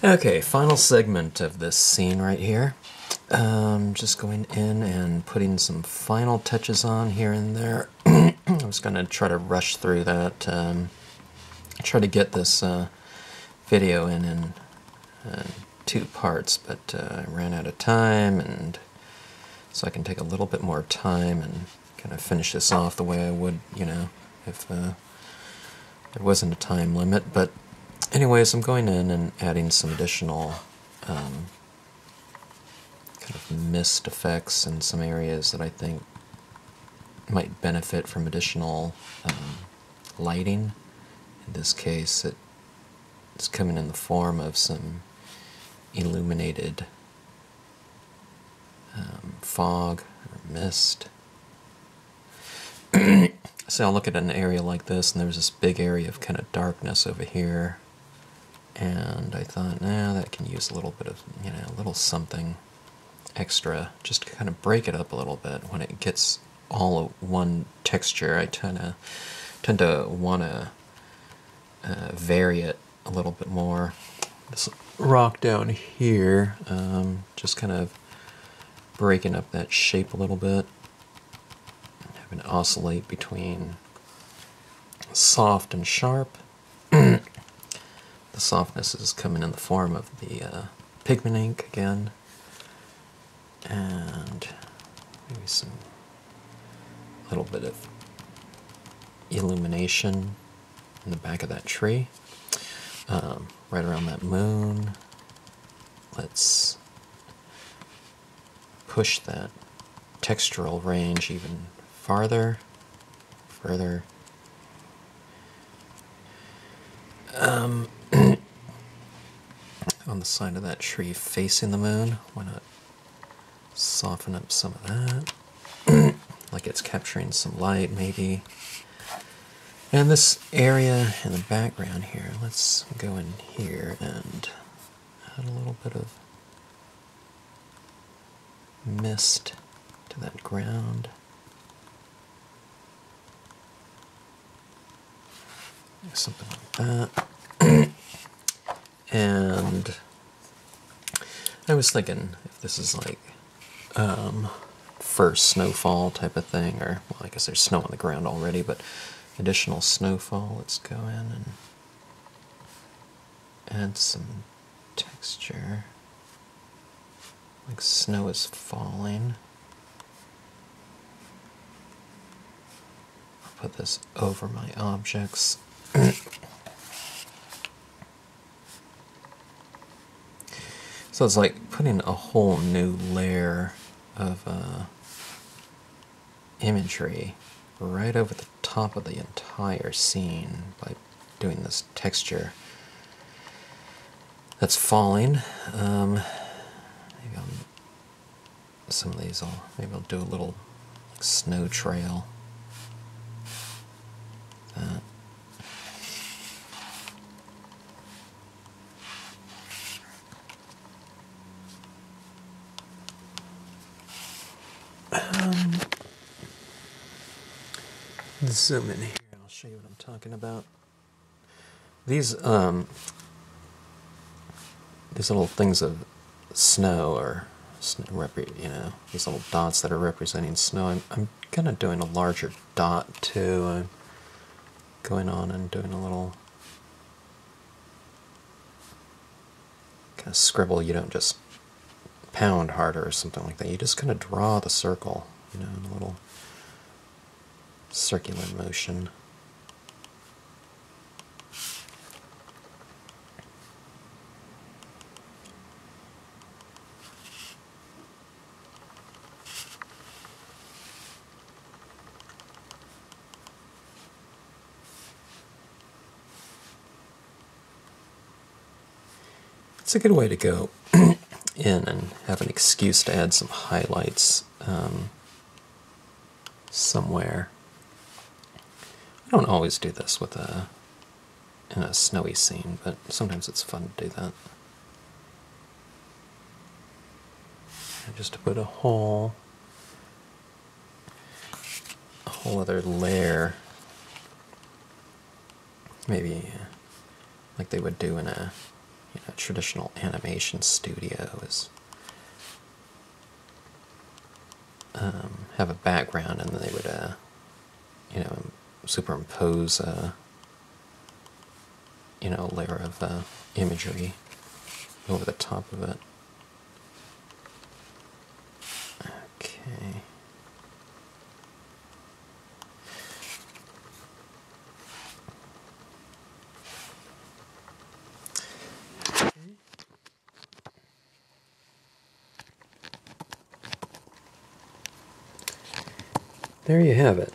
Okay, final segment of this scene right here. Just going in and putting some final touches on here and there. I was going to try to rush through that, try to get this video in 2 parts, but I ran out of time, and so I can take a little bit more time and kind of finish this off the way I would, you know, if there wasn't a time limit. But anyways, I'm going in and adding some additional kind of mist effects in some areas that I think might benefit from additional lighting. In this case, it's coming in the form of some illuminated fog or mist. So I'll look at an area like this, and there's this big area of kind of darkness over here, and I thought, nah, that can use a little bit of, you know, a little something extra, just to kind of break it up a little bit. When it gets all of one texture, I tend to want to vary it a little bit more. This rock down here, just kind of breaking up that shape a little bit, having it oscillate between soft and sharp. The softness is coming in the form of the pigment ink again, and maybe some little bit of illumination in the back of that tree, right around that moon. Let's push that textural range even further. On the side of that tree facing the moon, why not soften up some of that? Like it's capturing some light, maybe. And this area in the background here, let's go in here and add a little bit of mist to that ground. Something like that. And I was thinking if this is like first snowfall type of thing, or, well, I guess there's snow on the ground already, but additional snowfall. Let's go in and add some texture, like snow is falling. I'll put this over my objects. So it's like putting a whole new layer of imagery right over the top of the entire scene by doing this texture that's falling. Maybe some of these maybe I'll do a little like snow trail. That. Zoom in here, I'll show you what I'm talking about. These little things of snow, or you know, these little dots that are representing snow. I'm kind of doing a larger dot too. I'm going on and doing a little kind of scribble. You don't just pound harder or something like that. You just kind of draw the circle, you know, in a little circular motion. It's a good way to go in and have an excuse to add some highlights somewhere. I don't always do this with in a snowy scene, but sometimes it's fun to do that. And just to put a whole other layer, maybe like they would do in a a traditional animation studio is have a background, and then they would you know, superimpose you know, a layer of imagery over the top of it. Okay. There you have it.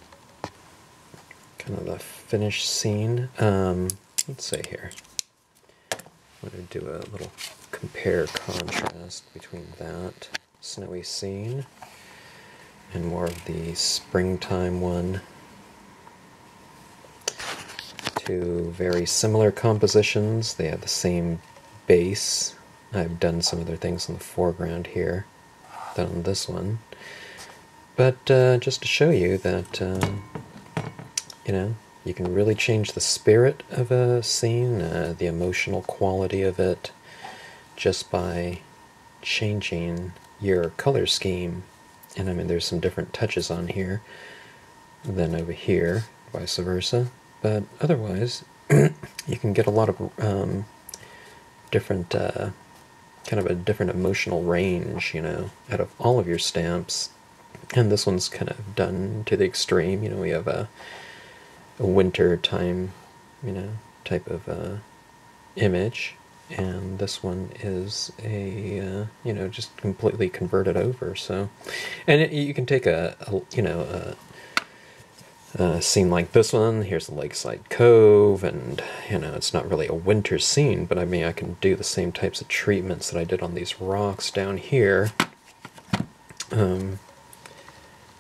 Kind of a finished scene. Let's see here. I'm going to do a little compare contrast between that snowy scene and more of the springtime one. Two very similar compositions. They have the same base. I've done some other things in the foreground here than on this one. But just to show you that, you know, you can really change the spirit of a scene, the emotional quality of it, just by changing your color scheme. And I mean, there's some different touches on here than over here, vice versa. But otherwise, you can get a lot of different, kind of a different emotional range, you know, out of all of your stamps. And this one's kind of done to the extreme. You know, we have a winter time, you know, type of image, and this one is a you know, just completely converted over. So, and you can take a you know, a scene like this one. Here's the lakeside cove, and you know, it's not really a winter scene, but I mean, I can do the same types of treatments that I did on these rocks down here.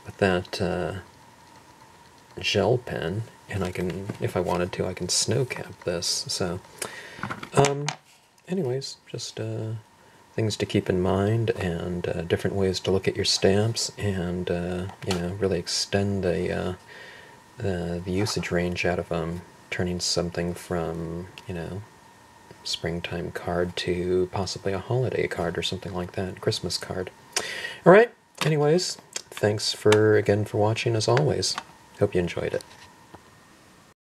With that gel pen, and I can, if I wanted to, I can snow cap this. So, anyways, just things to keep in mind, and different ways to look at your stamps, and you know, really extend the usage range out of them, turning something from, you know, springtime card to possibly a holiday card or something like that, Christmas card. All right. Anyways, thanks again for watching, as always. Hope you enjoyed it.